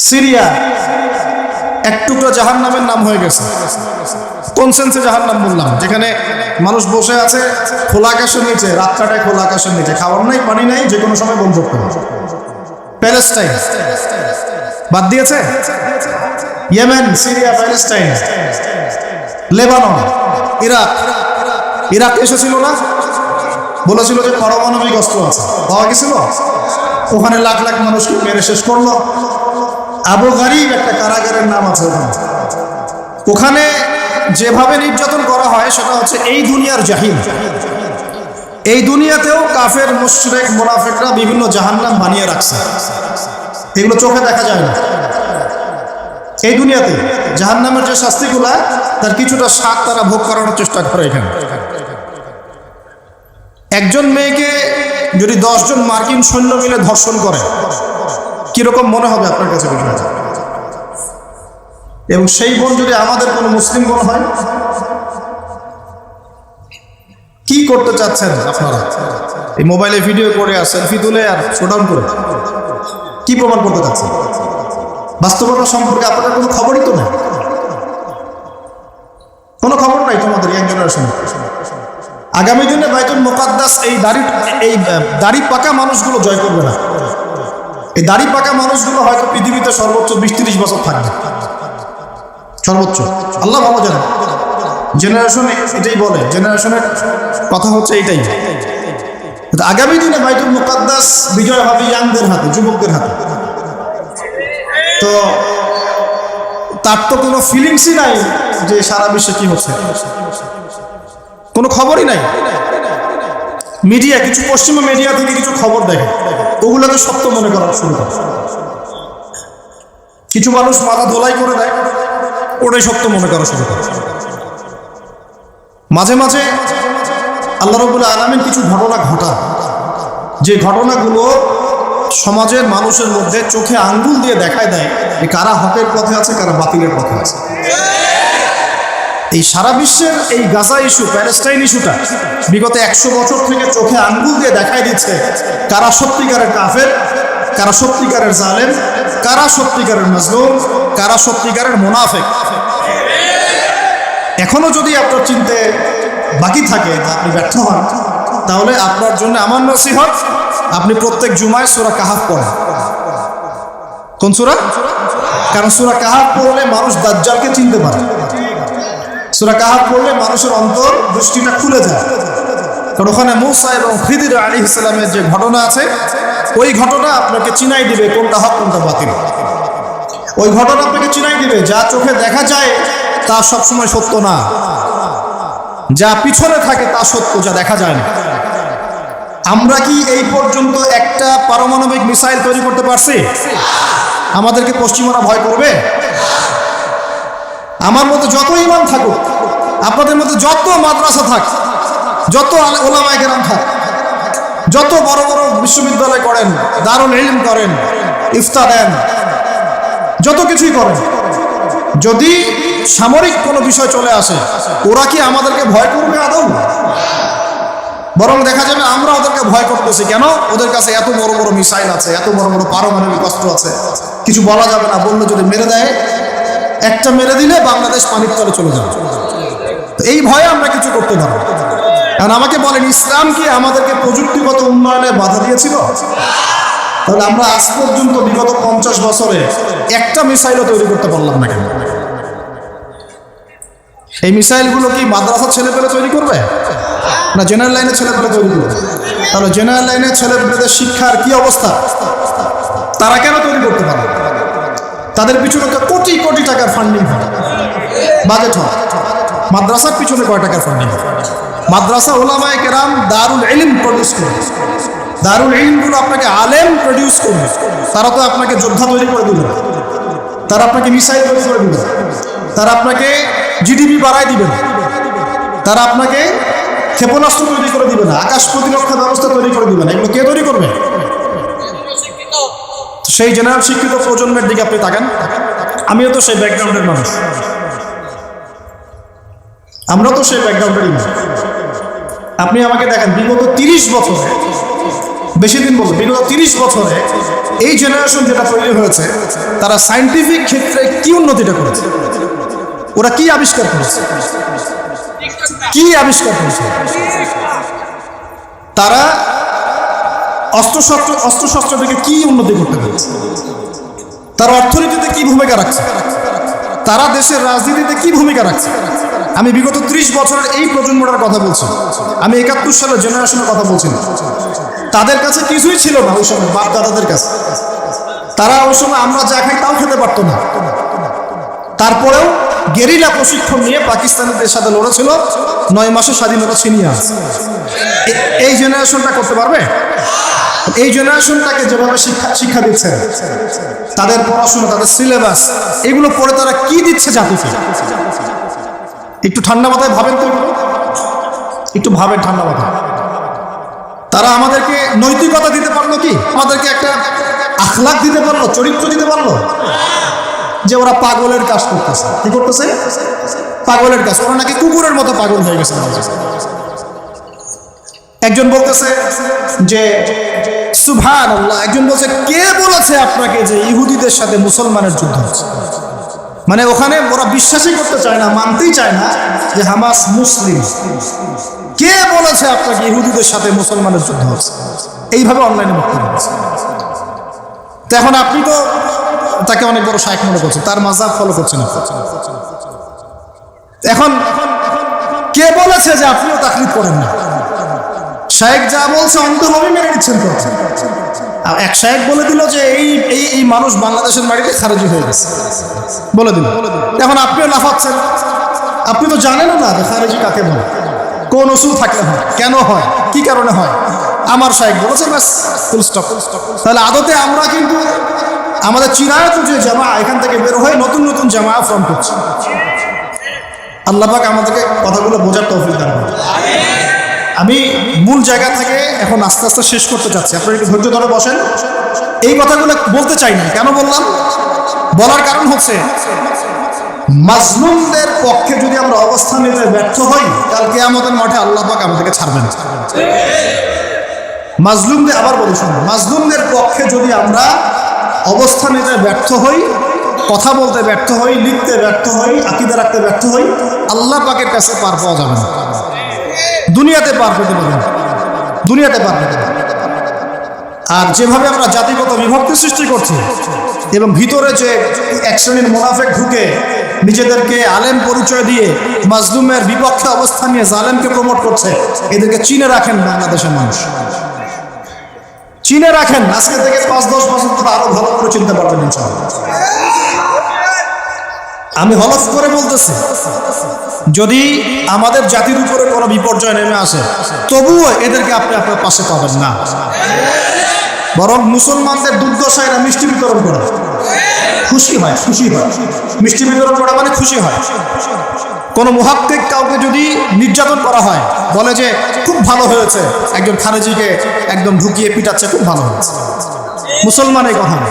Syria এক টুকরো জাহান্নামের নাম হয়ে গেছে। কোন সেন্সে জাহান্নাম বললাম? যেখানে মানুষ বসে আছে খোলা আকাশের নিচে, রাত কাটায় খোলা আকাশের নিচে, খাবার নাই, পানি নাই, যে কোনো সময় বন্ধ করতে হবে। প্যালেস্টাইন বাদ দিয়েছে, Yemen, Syria, Palestine, Lebanon, Iraq. Iraq এসেছিল না, বলেছিল যে পারমাণবিক অস্ত্র আছে, পাওয়া গেছিল। ওখানে লাখ লাখ মানুষকে মেরে শেষ করলো। আবু গারিব একটা কারাগারের নাম আছে ওখানে। ওখানে যেভাবে নির্যাতন করা হয় সেটা হচ্ছে এই দুনিয়ার জাহিম। এই দুনিয়াতেও কাফের, মুশরিক, মুনাফিকরা বিভিন্ন জাহান্নাম বানিয়ে রাখছে। এগুলো চোখে দেখা যায় না। এই দুনিয়াতে জাহান্নামের যে শাস্তিগুলা, তার কিছুটা স্বাদ তারা ভোগ করানোর চেষ্টা করে। এখানে একজন মেয়েকে যদি 10 জন মার্কিন সৈন্য মিলে ধর্ষণ করে, কিরকম মনে হবে আপনার কাছে বিষয়টা? এবং সেই বোন যদি আমাদের কোনো মুসলিম বোন হয়, কি করতে চাচ্ছেন আপনারা? এই মোবাইলে ভিডিও করে আর সেলফি তুলে আর শোডাউন করে কি প্রমাণ করতে চাচ্ছেন? বাস্তবতা সম্পর্কে আপনাদের কোনো খবরই তো নেই, কোনো খবর নাই তোমাদের ইয়াং জেনারেশন। আগামী দিনে বাইতুল মুকাদ্দাস এই দাড়ি পাকা মানুষগুলো জয় করবে না। এই দাড়ি পাকা মানুষগুলো হয়তো পৃথিবীতে সর্বোচ্চ 20-30 বছর থাকবে, সর্বোচ্চ। আল্লাহ ভালো জানে। জেনারেশন এটাই বলে, জেনারেশনের কথা হচ্ছে এইটাই। আগামী দিনে বাইতুল মুকাদ্দাস বিজয় হবে ইয়াংদের হাতে, যুবকদের হাতে। তো তার তো কোনো ফিলিংসই নাই যে সারা বিশ্বে কি হচ্ছে, কোনো খবরই নাই। মিডিয়া, কিছু পশ্চিমা মিডিয়া থেকে কিছু খবর দেখে, ওগুলোকে সত্য মনে করা শুরু করে। কিছু মানুষ মাথা ধোলাই করে দেয়, ওটাই সত্য মনে করা শুরু করে। মাঝে মাঝে আল্লাহ রাব্বুল আলামিন কিছু ঘটনা ঘটান, যে ঘটনাগুলো সমাজের মানুষের মধ্যে চোখে আঙ্গুল দিয়ে দেখায় দেয় যে কারা হকের পথে আছে, কারা বাতিলের পথে আছে। এই সারা বিশ্বের এই গাজা ইস্যু, প্যালেস্টাইন ইস্যুটা বিগত 100 বছর থেকে চোখে আঙ্গুল দিয়ে দেখায় দিচ্ছে কারা সত্যিকারের কাফের, কারা সত্যিকারের জালেম, কারা সত্যিকারের মাজলুম, কারা সত্যিকারের মুনাফিক। এখনো যদি আপনার চিনতে বাকি থাকে, আপনি ব্যর্থ হন, তাহলে আপনার জন্য আমার নসিহত, আপনি প্রত্যেক জুমায় সূরা কাহাফ পড়েন। কোন সূরা? কারণ সূরা কাহাফ পড়লে মানুষ দাজ্জালকে চিনতে পারে। সূরা কাহাফ পড়লে মানুষের অন্তর দৃষ্টিটা খুলে যায়। কারণ ওখানে মূসা এবং খিদির আলাইহিস সালামের যে ঘটনা আছে, ওই ঘটনা আপনাকে চিনাই দিবে কোনটা হক কোনটা বাতিল। ওই ঘটনা আপনাকে চিনাই দিবে যা চোখে দেখা যায় তা সবসময় সত্য না, যা পিছনে থাকে তা সত্য, যা দেখা যায় না। আমরা কি এই পর্যন্ত একটা পারমাণবিক মিসাইল তৈরি করতে পারছি? আমাদেরকে পশ্চিমারা ভয় করবে? আমার মধ্যে যত ইমান থাকুক, আপনাদের মধ্যে যত মাদ্রাসা থাক, যত ওলামায়ে কেরাম থাক, যত বড় বড় বিশ্ববিদ্যালয় করেন, দারুল ইলম করেন, ইফতা দেন, যত কিছুই করেন, যদি সামরিক কোনো বিষয় চলে আসে, ওরা কি আমাদেরকে ভয় করবে আদৌ? বরং দেখা যাবে আমরা ওদেরকে ভয় করতেছি। কেন? ওদের কাছে এত বড় বড় মিসাইল আছে, এত বড় বড় পারমাণবিক অস্ত্র আছে, কিছু বলা যাবে না, বললে যদি মেরে দেয়, একটা মেরে দিলে বাংলাদেশ পানির তলে চলে যাবে। এই ভয়ে আমরা কিছু করতে পারবো। কারণ আমাকে বলেন, ইসলাম কি আমাদেরকে প্রযুক্তিগত উন্নয়নে বাধা দিয়েছিল? তাহলে আমরা আজ পর্যন্ত বিগত 50 বছরে একটা মিসাইলও তৈরি করতে পারলাম না কেন? এই মিসাইলগুলো কি মাদ্রাসার ছেলেপেলে তৈরি করবে, না জেনারেল লাইনের ছেলেপেলে তৈরি করবে? তাহলে জেনারেল লাইনের ছেলেপেলেদের শিক্ষার কি অবস্থা? তারা কেন তৈরি করতে পারবে? তাদের পিছনে তো কোটি কোটি টাকার ফান্ডিং হয়, বাজেট হয়। মাদ্রাসার পিছনে কয় টাকার ফান্ডিং হয়? মাদ্রাসা ওলামায়ে কেরাম দারুল ইলম প্রডিউস করে। দারুল ইলমগুলো আপনাকে আলেম প্রডিউস করবে। তারা তো আপনাকে যোদ্ধা তৈরি করে দিবে না, তারা আপনাকে মিসাইল তৈরি করে দিবে, তারা আপনাকে জিডিপি বাড়ায় দিবে না, তারা আপনাকে ক্ষেপণাস্ত্র তৈরি করে দিবে না, আকাশ প্রতিরক্ষা ব্যবস্থা তৈরি করে দিবে না। এগুলো কে তৈরি করবে? সেই জেনারেল শিক্ষিত প্রজন্মের দিকে আপনি তাকান। আমিও তো সেই ব্যাকগ্রাউন্ডের মানুষ, আমরা তো সেই ব্যাকগ্রাউন্ডেরই মানুষ। আপনি আমাকে দেখেন, বিগত 30 বছরে বেশি দিন বলবো, বিগত 30 বছরে এই জেনারেশন যেটা তৈরি হয়েছে, তারা সায়েন্টিফিক ক্ষেত্রে কি উন্নতিটা করেছে? ওরা কি আবিষ্কার করেছে? কি আবিষ্কার করেছে? তারা অস্ত্রশস্ত্র থেকে কি উন্নতি করতে পেরেছে? তারা অর্থনীতিতে কি ভূমিকা রাখছে? তারা দেশের রাজনীতিতে কি ভূমিকা রাখছে? আমি বিগত 30 বছরের এই প্রজন্মটার কথা বলছি, আমি 71 সালের জেনারেশনের কথা বলছি না। তাদের কাছে কিছুই ছিল না ওই সময়, বাপ দাদাদের কাছে। তারা ওই সময় আমরা যা খাই তাও খেতে পারতো না, তারপরেও গেরিলা প্রশিক্ষণ নিয়ে পাকিস্তানিদের সাথে লড়েছিল, 9 মাসে স্বাধীনতা ছিনিয়ে আসে। এই জেনারেশনটা করতে পারবে? এই জেনারেশনটাকে যেভাবে শিক্ষা দিচ্ছে, তাদের পড়াশোনা, তাদের সিলেবাস, এগুলো পড়ে তারা কি দিচ্ছে জাতিকে? একটু ঠান্ডা মাথায় ভাবেন তো, একটু ভাবেন ঠান্ডা মাথায়। তারা আমাদেরকে নৈতিকতা দিতে পারলো কি? আমাদেরকে একটা আখলাক দিতে পারলো, চরিত্র দিতে পারলো? যে ওরা পাগলের কাজ করতেছে। কি করতেছে? পাগলের কাজ। ওরা নাকি কুকুরের মতো পাগল হয়ে গেছে। একজন বলতেছে যে সুবহানাল্লাহ, একজন বলছে কে বলেছে আপনাকে যে ইহুদিদের সাথে মুসলমানের যুদ্ধ হচ্ছে? মানে ওখানে ওরা বিশ্বাসই করতে চায় না, মানতেই চায় না যে হামাস মুসলিম। কে বলেছে আপনাকে ইহুদিদের সাথে মুসলমানের যুদ্ধ হচ্ছে? এইভাবে অনলাইনে বক্তব্য হচ্ছে। তো এখন আপনি তো তাকে অনেক বড় শায়েখ মনে করছেন, তার মাযহাব ফলো করছেন। এখন কে বলেছে যে আপনিও তাকলিদ করেন না? শায়েখ যা বলছে অন্তর্ভাবে মেনে নিচ্ছেন তো। আর এক শায়েখ বলে দিল যে এই মানুষ বাংলাদেশের মাটিতে খারেজি হয়ে গেছে, বলে দিল। এখন আপনিও লাফাচ্ছেন, আপনি তো জানেনও না যে খারেজি কাকে বলে, কোন উসুল থাকলে হয়, কেন হয়, কি কারণে হয়। আমার শায়েখ বলেছে, ব্যাস, ফুল স্টপ। তাহলে আদতে আমরা কিন্তু আমাদের চিরায়ত যে জামা, এখান থেকে বের হয়ে নতুন নতুন জামা ফর্ম করছি। আল্লাহ পাক আমাদেরকে কথাগুলো বোঝার তৌফিক দান করুন। আমি মূল জায়গা থেকে এখন আস্তে আস্তে শেষ করতে চাচ্ছি, আপনারা একটু ধৈর্য ধরে বসেন। এই কথাগুলো বলতে চাই না, কেন বললাম? বলার কারণ হচ্ছে মাজলুমদের পক্ষে যদি আমরা অবস্থান নিতে ব্যর্থ হই, কালকে কিয়ামতের মাঠে আল্লাহ পাক আমাদেরকে ছাড়বেন। মাজলুমদের, আবার বলি শুনুন, মাজলুমদের পক্ষে যদি আমরা অবস্থান নিতে ব্যর্থ হই, কথা বলতে ব্যর্থ হই, লিখতে ব্যর্থ হই, আকীদা রাখতে ব্যর্থ হই, আল্লাহ পাকের কাছে পার পাওয়া যাবে না। দুনিয়াতে পার পেতে পারবেন, দুনিয়াতে পার পেতে পারবেন। আর যেভাবে আমরা জাতিগত বিভক্তি সৃষ্টি করছি এবং ভিতরে যে এক শ্রেণীর মুনাফিক ঢুকে নিজেদেরকে আলেম পরিচয় দিয়ে মাজলুমের বিপক্ষে অবস্থান নিয়ে জালেমকে প্রমোট করছে, এদেরকে চিনে রাখেন বাংলাদেশের মানুষ, চিনে রাখেন। আজকে থেকে 5-10 বছর পর আরো ভালো করে চিনতে পারবেন ইনশাআল্লাহ। আমি হলফ করে বলতেছি, যদি আমাদের জাতির উপরে কোনো বিপর্যয় নেমে আসে, তবুও এদেরকে আপনি আপনার পাশে পাবেন না। বরং মুসলমানদের দুর্দশায় এরা মিষ্টি বিতরণ করে, খুশি হয়, খুশি হয়। মিষ্টি বিতরণ করা মানে খুশি হয়। কোনো মুহাক্কিক কাউকে যদি নির্যাতন করা হয়, বলে যে খুব ভালো হয়েছে, একজন খারেজিকে একদম ঢুকিয়ে পিটাচ্ছে, খুব ভালো হয়েছে। মুসলমান এই কথা বলে,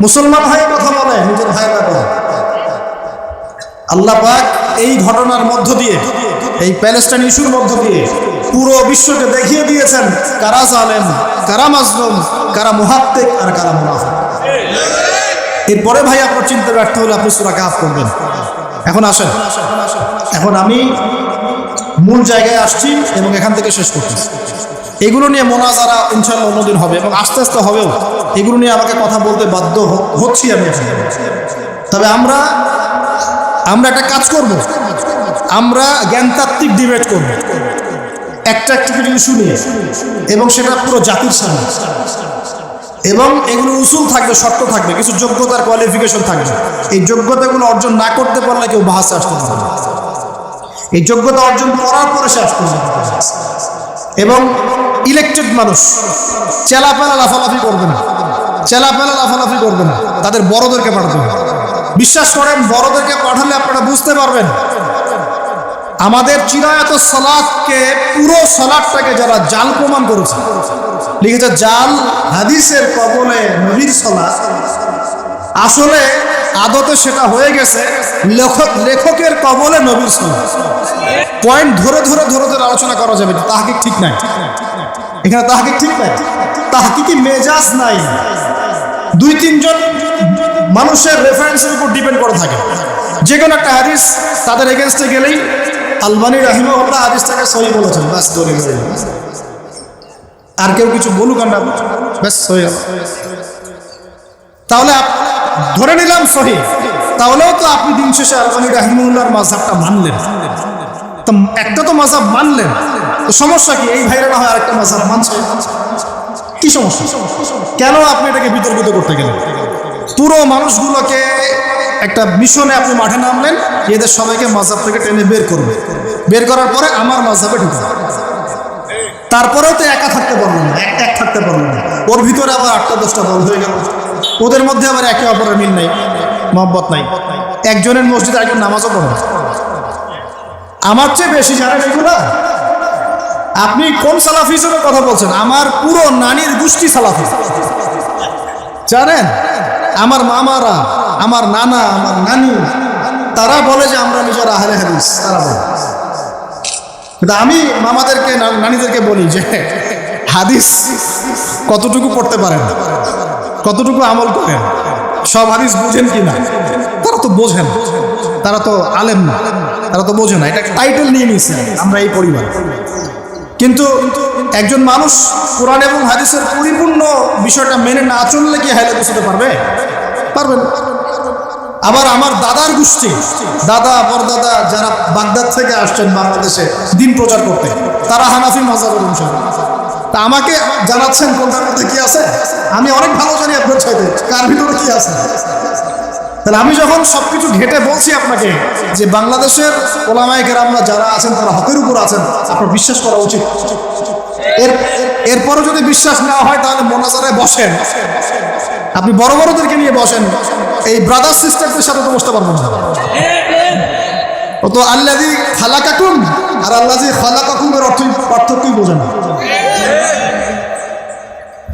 মুসলমান ভাই কথা বলে, নিজের ভাইয়েরা বলে। আল্লাহ পাক এই ঘটনার মধ্য দিয়ে, এই প্যালেস্টাইন ইস্যুর মধ্য দিয়ে পুরো বিশ্বকে দেখিয়ে দিয়েছেন কারা জালেম, কারা মাজলুম, কারা মুহাক্কিক আর কারা মুনাফিক। এরপরে ভাই আপনার চিনতে ব্যর্থ হলে আপনি সূরা কাহফ করবেন। এখন আসেন, এখন আমি মূল জায়গায় আসছি এবং এখান থেকে শেষ করতেছি। এগুলো নিয়ে মোনাজারা ইনশাআল্লাহ অন্যদিন হবে এবং আস্তে আস্তে হবেও। এগুলো নিয়ে আমাকে কথা বলতে বাধ্য হচ্ছি আমি। তবে আমরা একটা কাজ করব, আমরা জ্ঞানতাত্ত্বিক ডিবেট করব একটা করে ইস্যু নিয়ে, এবং সেটা পুরো জাতির সামনে। এবং এগুলো উসুল থাকবে, শর্ত থাকবে, কিছু যোগ্যতার কোয়ালিফিকেশন থাকবে। এই যোগ্যতাগুলো অর্জন না করতে পারলে কেউ বাহাসে আসতে পারবে না। এই যোগ্যতা অর্জন করার পরে সে আসতে পারবে। এবং ইলেকটেড মানুষ চেলাপেলা লাফালাফি করবে না, চেলাপেলা লাফালাফি করবে না, তাদের বড়দেরকে পাঠাতে হবে। বিশ্বাস করেন, বড়দেরকে পাঠালে আপনারা বুঝতে পারবেন আমাদের চিরায়ত সালাতকে, পুরো সালাতটাকে যারা জাল প্রমাণ করেছে, লিখেছে জাল, হাদিসের কবলে নবীর সালাত, আসলে আদতে সেটা হয়ে গেছে লেখকের কবলে নবীর সালাত। পয়েন্ট ধরে ধরে আলোচনা করা যাবে, তাহাকে ঠিক নাই। এখানে তাহকিক ঠিক নাই, তাহকিকি মেজাজ নাই। 2-3 জন মানুষের রেফারেন্সের উপর ডিপেন্ড করে থাকে। যে কোনো একটা হাদিস তাদের এগেনস্টে গেলেই আলবানী রাহিমাহুল্লাহ হাদিসটাকে সহিহ বলেছেন, বাস ধরে গেলেন। আর কেউ কিছু বলুক আর না ব্যাস সহিহ। তাহলে ধরে নিলাম সহিহ, তাহলেও তো আপনি দিন শেষে আলবানী রাহিমাহুল্লাহর মাযহাবটা মানলেন। তো একটা তো মাযহাব মানলেন, তো সমস্যা কি? এই ভাইরা না হয় আরেকটা মাযহাব মানছে, কি সমস্যা? কেন আপনি এটাকে বিতর্কিত করতে গেলেন? পুরো মানুষগুলোকে একটা মিশনে আপনি মাঠে নামলেন, এদের সবাইকে মাযহাব থেকে টেনে বের করবে, বের করার পরে আমার মাযহাবে ঢুকবে। তারপরেও তো একা থাকতে পারলেন না, এক থাকতে পারলেন না। ওর ভিতরে আবার 8টা-10টা দল হয়ে গেল, ওদের মধ্যে আবার একে অপরের মিল নাই, মহব্বত নাই। একজনের মসজিদে একজন নামাজও পড়ে না। আমার চেয়ে বেশি জানেন এগুলা। আপনি কোন সালাফিজমের কথা বলছেন? আমার পুরো নানির গোষ্ঠী সালাফি, জানেন? আমার মামারা, আমার নানা, আমার নানি, তারা বলে যে আমরা নিজেরা আহলে হাদিস, তারা বলে। কিন্তু আমি মামাদেরকে, নানিদেরকে বলি যে হাদিস কতটুকু পড়তে পারেন, কতটুকু আমল করেন, সব হাদিস বুঝেন কি না? তারা তো বোঝেন, তারা তো আলেম না, তারা তো বোঝে না। এটা টাইটেল নিয়ে নিয়েছে আমরা এই পরিবার। কিন্তু একজন মানুষ কোরআন এবং হাদিসের পরিপূর্ণ বিষয়টা মেনে না চললে কি হাইলে বুঝতে পারবে? পারবেন। আবার আমার দাদার গোষ্ঠী, দাদা পরদাদা যারা বাগদাদ থেকে আসছেন বাংলাদেশে দিন প্রচার করতে, তারা হানাফি মাযহাবের অনুসারী। তা আমাকে জানাচ্ছেন কোনটার মধ্যে কি আছে? আমি অনেক ভালো জানি আপনার চাইতে কার ভিতরে কি আছে। তাহলে আমি যখন সবকিছু ঘেটে বলছি আপনাকে যে বাংলাদেশের ওলামায়ে কেরামরা যারা আছেন তারা হকের উপর আছেন, আপনার বিশ্বাস করা উচিত। এরপরও যদি বিশ্বাস না হয় তাহলে মোনাজারায় বসেন, আপনি বড় বড়দেরকে নিয়ে বসেন, এই ব্রাদার সিস্টারদের সাথে তো বসতে পারবেন না। ও তো আল্লাযী খালাকাকুম আর আল্লাযী খালাকাকুমের পার্থক্যই বোঝে না।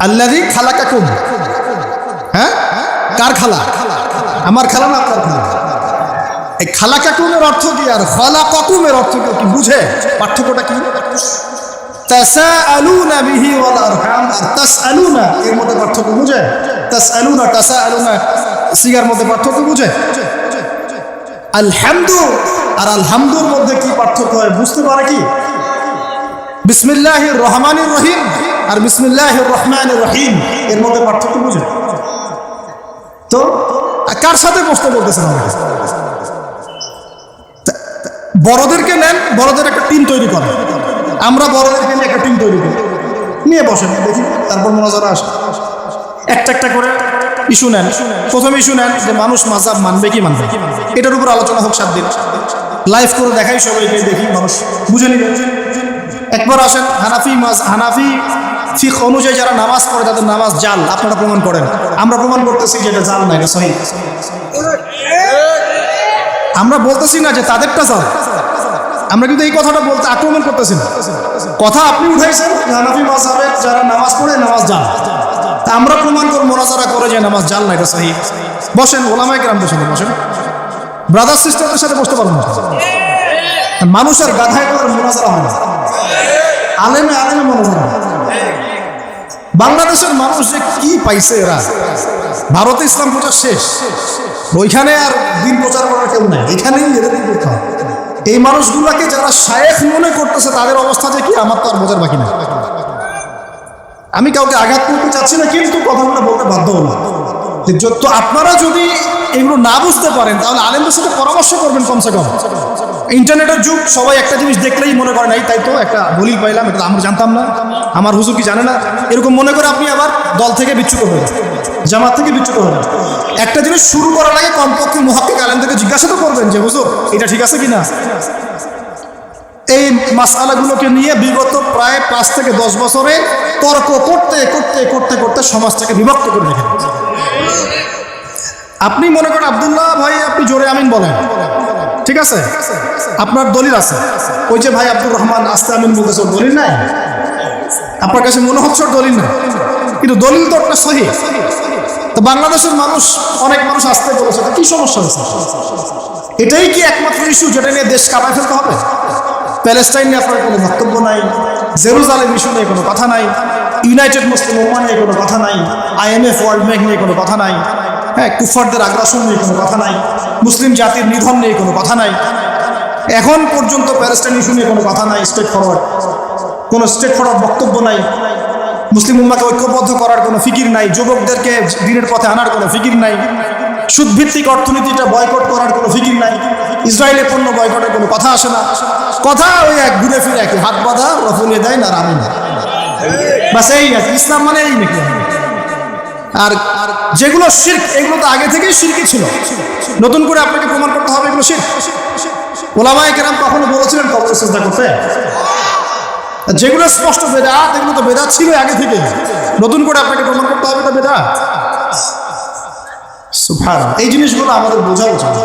আল্লাযী খালাকাকুম, হ্যাঁ, কার খালা? আমার খালা না আপনার খালা? এই খালাকাকুমের অর্থ কি আর খালাকাকুমের অর্থ কি বুঝে? পার্থক্যটা কি? তাসাআলুনা বিহি ওয়াল আরহাম আর তাসআলুনা এর মধ্যে পার্থক্য বুঝে? তাসআলুনা তাসাআলুনা সিগার মধ্যে পার্থক্য বুঝে? আলহামদু আর আলহামদুর মধ্যে কি পার্থক্য হয় বুঝতে পারে কি? বিসমিল্লাহির রহমানির রহিম আর বিসমিল্লাহির রহমানির রহিম এর মধ্যে পার্থক্য বুঝে? তো কার সাথে বসতে বলতেছেন আমাকে? বড়দেরকে নেন, বড়দের একটা টিম তৈরি করেন, আমরা বড়দেরকে নিয়ে একটা টিম তৈরি করি, নিয়ে বসেন, দেখি তারপর মোনাজারা আসে। একটা একটা করে ইস্যু নেন। প্রথম ইস্যু নেন যে মানুষ মাযহাব মানবে কি মানবে, এটার উপর আলোচনা হোক 7 দিন, লাইভ করে দেখাই সবাইকে, দেখি মানুষ বুঝে নিবে। একবার আসেন হানাফি ফিকহ অনুযায়ী যারা নামাজ পড়ে তাদের নামাজ জাল, আপনারা প্রমাণ করেন। আমরা প্রমাণ করতেছি যে এটা জাল না, এটা সহিহ। আমরা বলতেছি না যে তাদেরটা জাল, আমরা কিন্তু এই কথাটা বলতে আক্রমণ করতেছি না। কথা আপনি উঠাইছেন হানাফি মাযহাবের যারা নামাজ পড়ে নামাজ জাল, তা আমরা প্রমাণ করব মোনাজারা করে যে নামাজ জাল না, এটা সহিহ। বসেন, ওলামায়ে কেরামদের সাথে বসেন, ব্রাদার সিস্টারদের সাথে বসতে পারবেন না। মানুষের গাধায় করে মোনাজারা হয় না, আলেমে আলেমে মোনাজারা। বাংলাদেশের মানুষ যে কি পাইছে এরা, ভারতে ইসলাম প্রচার শেষ, ওইখানে আর দিন প্রচার করার কেউ নাই, এখানেই এদের করতে হবে। এই মানুষগুলোকে যারা শায়েখ মনে করতেছে তাদের অবস্থা যে কি আমার তো আর বোঝার বাকি না। আমি কাউকে আঘাত করতে চাচ্ছি না, কিন্তু কথাগুলো বলতে বাধ্য হলাম। তো আপনারা যদি এগুলো না বুঝতে পারেন তাহলে আলেমদের সাথে পরামর্শ করবেন কমসে কম। ইন্টারনেটের যুগ, সবাই একটা জিনিস দেখলেই মনে করেন এই তাই তো একটা দলিল পাইলাম, এটা আমরা জানতাম না, আমার হুজুর কি জানে না, এরকম মনে করে আপনি আবার দল থেকে বিচ্যুত হবেন, জামাত থেকে বিচ্যুত হবেন। একটা জিনিস শুরু করার আগে কমপক্ষে মুহাক্কিক আলেমদেরকে জিজ্ঞাসা তো করবেন যে হুজুর এটা ঠিক আছে কিনা। এই মাসআলাগুলোকে নিয়ে বিগত প্রায় 5 থেকে 10 বছরে তর্ক করতে করতে করতে করতে সমাজটাকে বিভক্ত করে রেখে দিয়েছে। আপনি মনে করেন আব্দুল্লাহ ভাই আপনি জোরে আমিন বলেন, ঠিক আছে, আপনার দলিল আছে। ওই যে ভাই আব্দুর রহমান আস্তে আমিন বলতেছে, দলিল নাই? আপনার কাছে মনে হচ্ছে দলিল নাই, কিন্তু দলিল তো একটা সহিহ। তো বাংলাদেশের মানুষ, অনেক মানুষ আসতে বলেছে, কি সমস্যা হয়েছে? এটাই কি একমাত্র ইস্যু যেটা নিয়ে দেশ কাঁপায় ফেলতে হবে? প্যালেস্টাইন নিয়ে আপনার কোনো বক্তব্য নাই, জেরুজালেম ইস্যু নিয়ে কোনো কথা নাই, ইউনাইটেড মুসলিম উম্মাহ নিয়ে কোনো কথা নাই, IMF ওয়ার্ল্ড ব্যাংক নিয়ে কোনো কথা নাই, হ্যাঁ, কুফারদের আগ্রাসন নিয়ে কোনো কথা নাই, মুসলিম জাতির নিধন নিয়ে কোনো কথা নাই, এখন পর্যন্ত প্যালেস্টাইন ইস্যু নিয়ে কোনো কথা নাই, স্ট্রেট ফরওয়ার্ড কোনো স্ট্রেট ফরওয়ার্ড বক্তব্য নাই, মুসলিম উম্মাহকে ঐক্যবদ্ধ করার কোনো ফিকির নাই, যুবকদেরকে দিনের পথে আনার কোনো ফিকির নাই, সুদভিত্তিক অর্থনীতিটা বয়কট করার কোনো ফিকির নাই, ইসরায়েলের পণ্য বয়কটের কোনো কথা আসে না, কথা ওই এক ঘুরে ফিরে একই, হাত বাঁধা রফুলে দেয় না রামে না, বাস এই আছে ইসলাম মানে এই নাকি। আর যেগুলো শিরক এগুলো তো আগে থেকেই শিরকি ছিল, নতুন করে আপনাকে প্রমাণ করতে হবে এগুলো শিরক। ওলামায়ে কেরাম কখনো বলেছিলেন কবরে সিজদা করতে? যেগুলো স্পষ্ট বেদাত এগুলো তো বেদাত ছিল আগে থেকে, নতুন করে আপনাকে প্রমাণ করতে হবে তো বেদাত। সুবহানাল্লাহ, এই জিনিসগুলো আমাদের বোঝা উচিত।